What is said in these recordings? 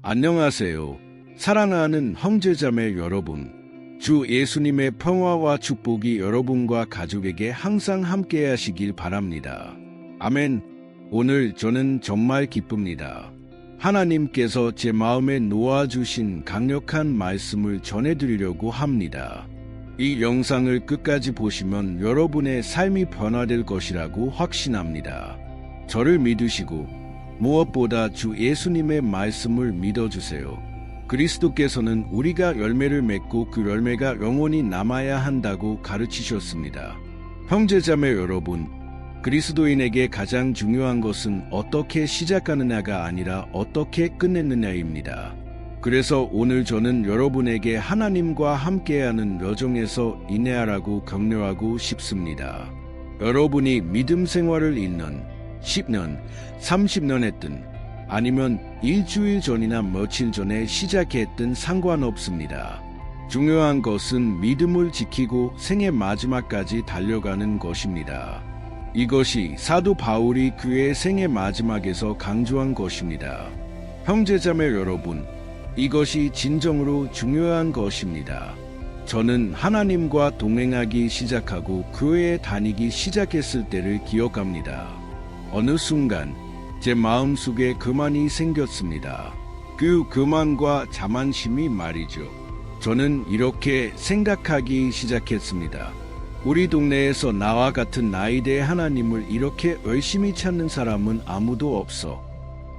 안녕하세요. 사랑하는 형제자매 여러분. 주 예수님의 평화와 축복이 여러분과 가족에게 항상 함께 하시길 바랍니다. 아멘. 오늘 저는 정말 기쁩니다. 하나님께서 제 마음에 놓아주신 강력한 말씀을 전해드리려고 합니다. 이 영상을 끝까지 보시면 여러분의 삶이 변화될 것이라고 확신합니다. 저를 믿으시고 무엇보다 주 예수님의 말씀을 믿어주세요. 그리스도께서는 우리가 열매를 맺고 그 열매가 영원히 남아야 한다고 가르치셨습니다. 형제자매 여러분, 그리스도인에게 가장 중요한 것은 어떻게 시작하느냐가 아니라 어떻게 끝내느냐입니다. 그래서 오늘 저는 여러분에게 하나님과 함께하는 여정에서 인내하라고 격려하고 싶습니다. 여러분이 믿음 생활을 잇는 10년, 30년 했든 아니면 일주일 전이나 며칠 전에 시작했든 상관없습니다. 중요한 것은 믿음을 지키고 생의 마지막까지 달려가는 것입니다. 이것이 사도 바울이 그의 생의 마지막에서 강조한 것입니다. 형제자매 여러분, 이것이 진정으로 중요한 것입니다. 저는 하나님과 동행하기 시작하고 교회에 다니기 시작했을 때를 기억합니다. 어느 순간 제 마음속에 교만이 생겼습니다. 그 교만과 자만심이 말이죠. 저는 이렇게 생각하기 시작했습니다. 우리 동네에서 나와 같은 나이대의 하나님을 이렇게 열심히 찾는 사람은 아무도 없어.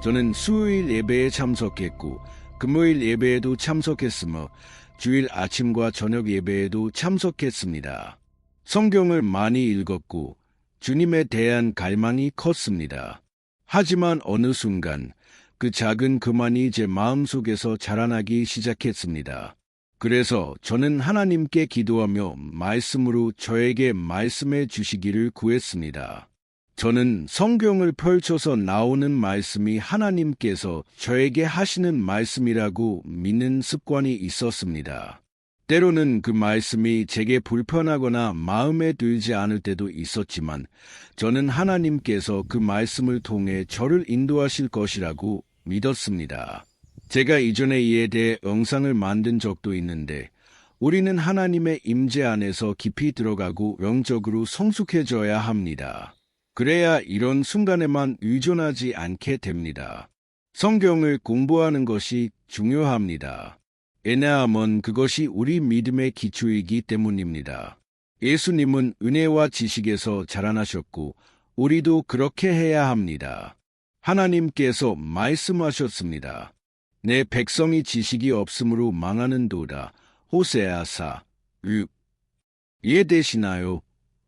저는 수요일 예배에 참석했고 금요일 예배에도 참석했으며 주일 아침과 저녁 예배에도 참석했습니다. 성경을 많이 읽었고 주님에 대한 갈망이 컸습니다. 하지만 어느 순간 그 작은 교만이 제 마음속에서 자라나기 시작했습니다. 그래서 저는 하나님께 기도하며 말씀으로 저에게 말씀해 주시기를 구했습니다. 저는 성경을 펼쳐서 나오는 말씀이 하나님께서 저에게 하시는 말씀이라고 믿는 습관이 있었습니다. 때로는 그 말씀이 제게 불편하거나 마음에 들지 않을 때도 있었지만 저는 하나님께서 그 말씀을 통해 저를 인도하실 것이라고 믿었습니다. 제가 이전에 이에 대해 영상을 만든 적도 있는데 우리는 하나님의 임재 안에서 깊이 들어가고 영적으로 성숙해져야 합니다. 그래야 이런 순간에만 의존하지 않게 됩니다. 성경을 공부하는 것이 중요합니다. 왜냐하면 그것이 우리 믿음의 기초이기 때문입니다. 예수님은 은혜와 지식에서 자라나셨고 우리도 그렇게 해야 합니다. 하나님께서 말씀하셨습니다. 내 백성이 지식이 없으므로 망하는도다. 호세아 4:6. 이해되시나요?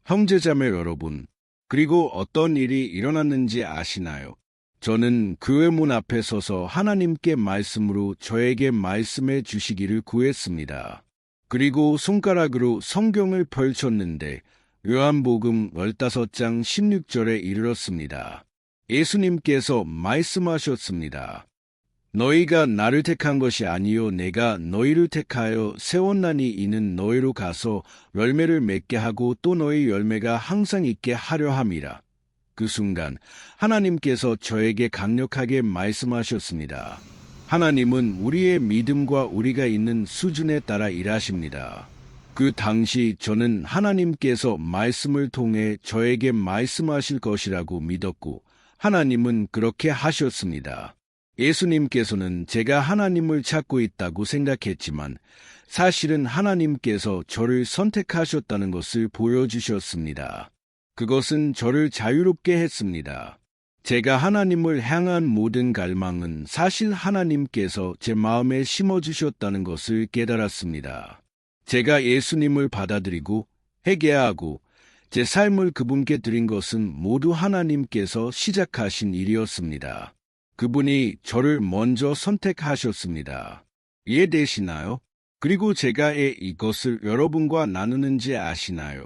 형제자매 여러분, 그리고 어떤 일이 일어났는지 아시나요? 저는 교회 문 앞에 서서 하나님께 말씀으로 저에게 말씀해 주시기를 구했습니다. 그리고 손가락으로 성경을 펼쳤는데 요한복음 15장 16절에 이르렀습니다. 예수님께서 말씀하셨습니다. 너희가 나를 택한 것이 아니요 내가 너희를 택하여 세웠나니 이는 너희로 가서 열매를 맺게 하고 또 너희 열매가 항상 있게 하려 함이라. 그 순간 하나님께서 저에게 강력하게 말씀하셨습니다. 하나님은 우리의 믿음과 우리가 있는 수준에 따라 일하십니다. 그 당시 저는 하나님께서 말씀을 통해 저에게 말씀하실 것이라고 믿었고 하나님은 그렇게 하셨습니다. 예수님께서는 제가 하나님을 찾고 있다고 생각했지만 사실은 하나님께서 저를 선택하셨다는 것을 보여주셨습니다. 그것은 저를 자유롭게 했습니다. 제가 하나님을 향한 모든 갈망은 사실 하나님께서 제 마음에 심어주셨다는 것을 깨달았습니다. 제가 예수님을 받아들이고 회개하고 제 삶을 그분께 드린 것은 모두 하나님께서 시작하신 일이었습니다. 그분이 저를 먼저 선택하셨습니다. 이해되시나요? 그리고 제가 왜 이것을 여러분과 나누는지 아시나요?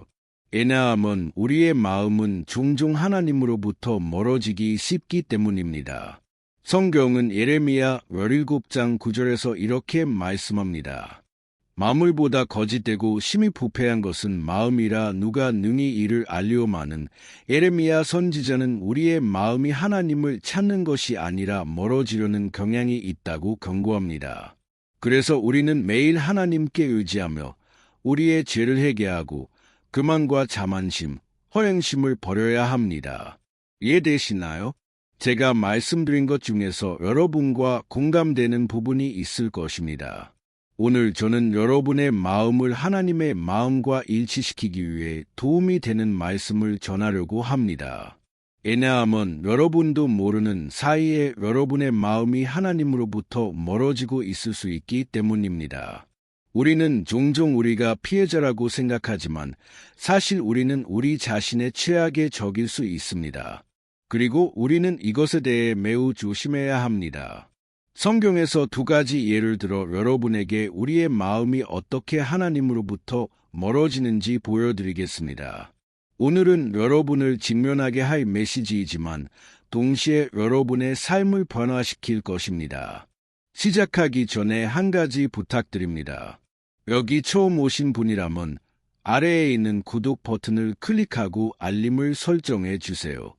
왜냐하면 우리의 마음은 종종 하나님으로부터 멀어지기 쉽기 때문입니다. 성경은 예레미야 17장 9절에서 이렇게 말씀합니다. 만물보다 거짓되고 심히 부패한 것은 마음이라 누가 능히 이를 알리오마는 예레미야 선지자는 우리의 마음이 하나님을 찾는 것이 아니라 멀어지려는 경향이 있다고 경고합니다. 그래서 우리는 매일 하나님께 의지하며 우리의 죄를 회개하고 교만과 자만심, 허영심을 버려야 합니다. 이해되시나요? 제가 말씀드린 것 중에서 여러분과 공감되는 부분이 있을 것입니다. 오늘 저는 여러분의 마음을 하나님의 마음과 일치시키기 위해 도움이 되는 말씀을 전하려고 합니다. 왜냐하면 여러분도 모르는 사이에 여러분의 마음이 하나님으로부터 멀어지고 있을 수 있기 때문입니다. 우리는 종종 우리가 피해자라고 생각하지만 사실 우리는 우리 자신의 최악의 적일 수 있습니다. 그리고 우리는 이것에 대해 매우 조심해야 합니다. 성경에서 두 가지 예를 들어 여러분에게 우리의 마음이 어떻게 하나님으로부터 멀어지는지 보여드리겠습니다. 오늘은 여러분을 직면하게 할 메시지이지만 동시에 여러분의 삶을 변화시킬 것입니다. 시작하기 전에 한 가지 부탁드립니다. 여기 처음 오신 분이라면 아래에 있는 구독 버튼을 클릭하고 알림을 설정해 주세요.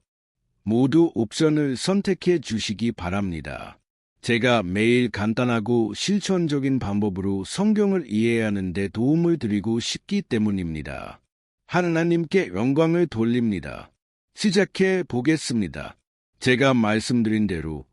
모두 옵션을 선택해 주시기 바랍니다. 제가 매일 간단하고 실천적인 방법으로 성경을 이해하는 데 도움을 드리고 싶기 때문입니다. 하나님께 영광을 돌립니다. 시작해 보겠습니다. 제가 말씀드린 대로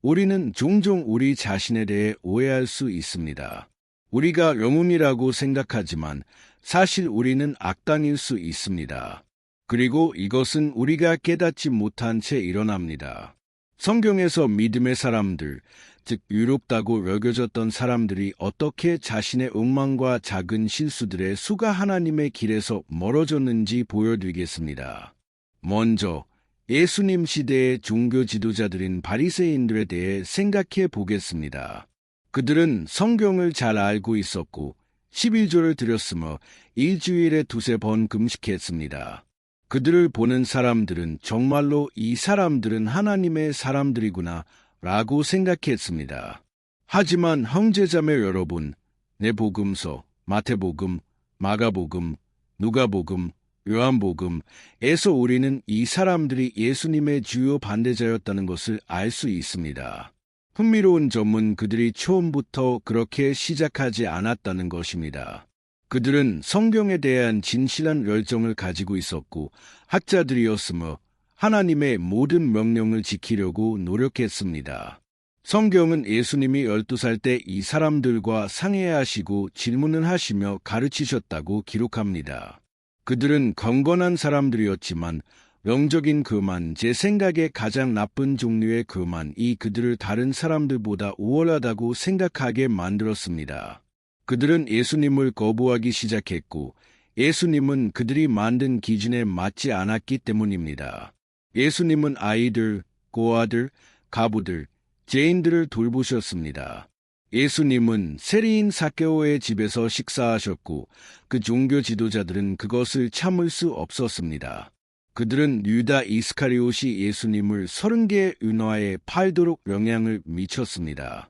우리는 종종 우리 자신에 대해 오해할 수 있습니다. 우리가 영웅이라고 생각하지만 사실 우리는 악당일 수 있습니다. 그리고 이것은 우리가 깨닫지 못한 채 일어납니다. 성경에서 믿음의 사람들, 즉 유롭다고 여겨졌던 사람들이 어떻게 자신의 엉망과 작은 실수들의 수가 하나님의 길에서 멀어졌는지 보여드리겠습니다. 먼저 예수님 시대의 종교 지도자들인 바리새인들에 대해 생각해 보겠습니다. 그들은 성경을 잘 알고 있었고 11조를 드렸으며 일주일에 2-3번 금식했습니다. 그들을 보는 사람들은 정말로 이 사람들은 하나님의 사람들이구나 라고 생각했습니다. 하지만 형제자매 여러분, 내복음서, 마태복음, 마가복음, 누가복음, 요한복음에서 우리는 이 사람들이 예수님의 주요 반대자였다는 것을 알 수 있습니다. 흥미로운 점은 그들이 처음부터 그렇게 시작하지 않았다는 것입니다. 그들은 성경에 대한 진실한 열정을 가지고 있었고 학자들이었으며 하나님의 모든 명령을 지키려고 노력했습니다. 성경은 예수님이 12살 때 이 사람들과 상의하시고 질문을 하시며 가르치셨다고 기록합니다. 그들은 경건한 사람들이었지만 영적인 교만, 제 생각에 가장 나쁜 종류의 교만이 그들을 다른 사람들보다 우월하다고 생각하게 만들었습니다. 그들은 예수님을 거부하기 시작했고 예수님은 그들이 만든 기준에 맞지 않았기 때문입니다. 예수님은 아이들, 고아들, 가부들, 죄인들을 돌보셨습니다. 예수님은 세리인 삭개오의 집에서 식사하셨고 그 종교 지도자들은 그것을 참을 수 없었습니다. 그들은 유다 이스카리옷이 예수님을 30개의 은화에 팔도록 영향을 미쳤습니다.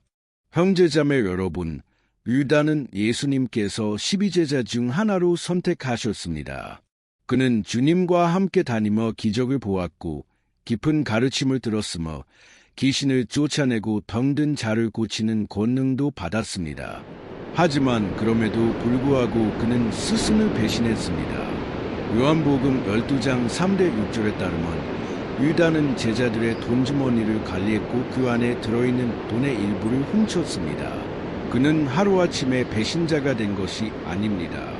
형제자매 여러분, 유다는 예수님께서 12제자 중 하나로 선택하셨습니다. 그는 주님과 함께 다니며 기적을 보았고 깊은 가르침을 들었으며 귀신을 쫓아내고 병든 자를 고치는 권능도 받았습니다. 하지만 그럼에도 불구하고 그는 스승을 배신했습니다. 요한복음 12장 3-6절에 따르면 유다는 제자들의 돈주머니를 관리했고 그 안에 들어있는 돈의 일부를 훔쳤습니다. 그는 하루아침에 배신자가 된 것이 아닙니다.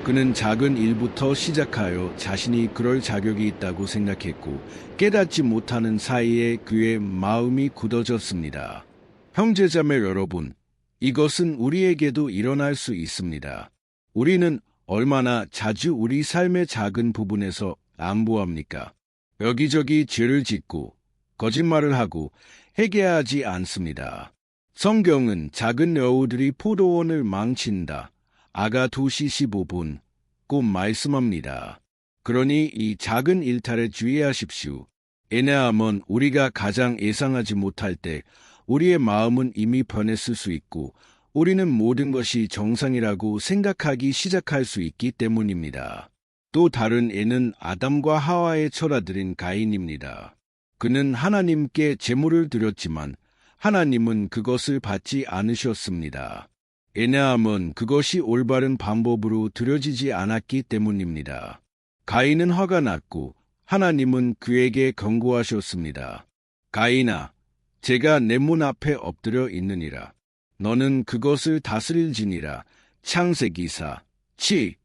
그는 작은 일부터 시작하여 자신이 그럴 자격이 있다고 생각했고 깨닫지 못하는 사이에 그의 마음이 굳어졌습니다. 형제자매 여러분, 이것은 우리에게도 일어날 수 있습니다. 우리는 얼마나 자주 우리 삶의 작은 부분에서 안보합니까? 여기저기 죄를 짓고 거짓말을 하고 회개하지 않습니다. 성경은 작은 여우들이 포도원을 망친다. 아가 2시 15분 꼭 말씀합니다. 그러니 이 작은 일탈에 주의하십시오. 왜냐하면 우리가 가장 예상하지 못할 때 우리의 마음은 이미 변했을 수 있고 우리는 모든 것이 정상이라고 생각하기 시작할 수 있기 때문입니다. 또 다른 예는 아담과 하와의 철아들인 가인입니다. 그는 하나님께 제물을 드렸지만 하나님은 그것을 받지 않으셨습니다. 왜냐하면 그것이 올바른 방법으로 드려지지 않았기 때문입니다. 가인은 화가 났고 하나님은 그에게 경고하셨습니다. 가인아, 제가 내 문 앞에 엎드려 있느니라. 너는 그것을 다스릴지니라. 창세기사 7.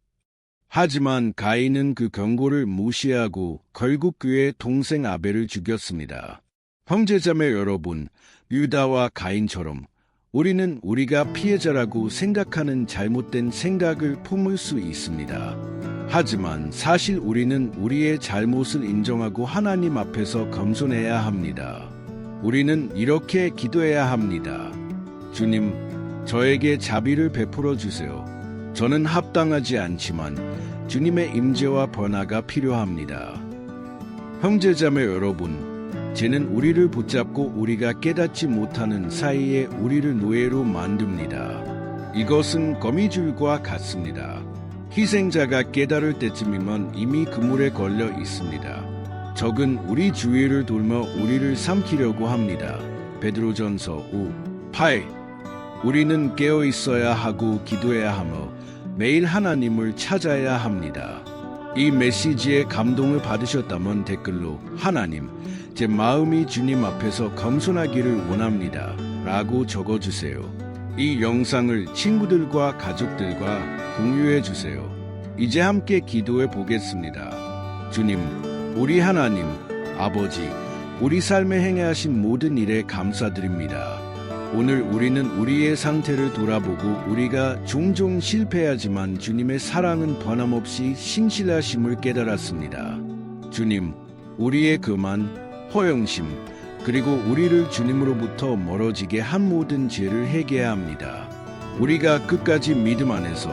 하지만 가인은 그 경고를 무시하고 결국 그의 동생 아벨을 죽였습니다. 형제자매 여러분, 유다와 가인처럼 우리는 우리가 피해자라고 생각하는 잘못된 생각을 품을 수 있습니다. 하지만 사실 우리는 우리의 잘못을 인정하고 하나님 앞에서 겸손해야 합니다. 우리는 이렇게 기도해야 합니다. 주님, 저에게 자비를 베풀어 주세요. 저는 합당하지 않지만 주님의 임재와 변화가 필요합니다. 형제자매 여러분, 죄는 우리를 붙잡고 우리가 깨닫지 못하는 사이에 우리를 노예로 만듭니다. 이것은 거미줄과 같습니다. 희생자가 깨달을 때쯤이면 이미 그물에 걸려 있습니다. 적은 우리 주위를 돌며 우리를 삼키려고 합니다. 베드로전서 5:8. 우리는 깨어 있어야 하고 기도해야 하며 매일 하나님을 찾아야 합니다. 이 메시지에 감동을 받으셨다면 댓글로 하나님, 제 마음이 주님 앞에서 겸손하기를 원합니다. 라고 적어주세요. 이 영상을 친구들과 가족들과 공유해 주세요. 이제 함께 기도해 보겠습니다. 주님, 우리 하나님, 아버지, 우리 삶에 행하신 모든 일에 감사드립니다. 오늘 우리는 우리의 상태를 돌아보고 우리가 종종 실패하지만 주님의 사랑은 변함없이 신실하심을 깨달았습니다. 주님, 우리의 교만, 허영심, 그리고 우리를 주님으로부터 멀어지게 한 모든 죄를 회개해야 합니다. 우리가 끝까지 믿음 안에서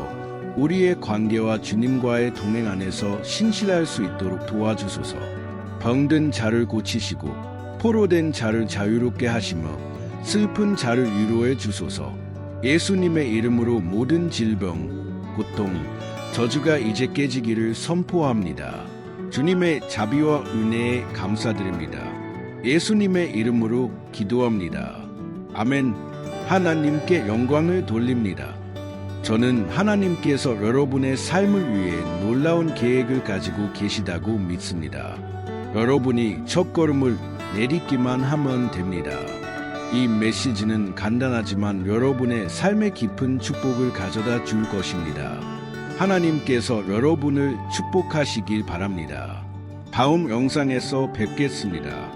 우리의 관계와 주님과의 동행 안에서 신실할 수 있도록 도와주소서. 병든 자를 고치시고 포로된 자를 자유롭게 하시며 슬픈 자를 위로해 주소서. 예수님의 이름으로 모든 질병, 고통, 저주가 이제 깨지기를 선포합니다. 주님의 자비와 은혜에 감사드립니다. 예수님의 이름으로 기도합니다. 아멘. 하나님께 영광을 돌립니다. 저는 하나님께서 여러분의 삶을 위해 놀라운 계획을 가지고 계시다고 믿습니다. 여러분이 첫걸음을 내딛기만 하면 됩니다. 이 메시지는 간단하지만 여러분의 삶에 깊은 축복을 가져다 줄 것입니다. 하나님께서 여러분을 축복하시길 바랍니다. 다음 영상에서 뵙겠습니다.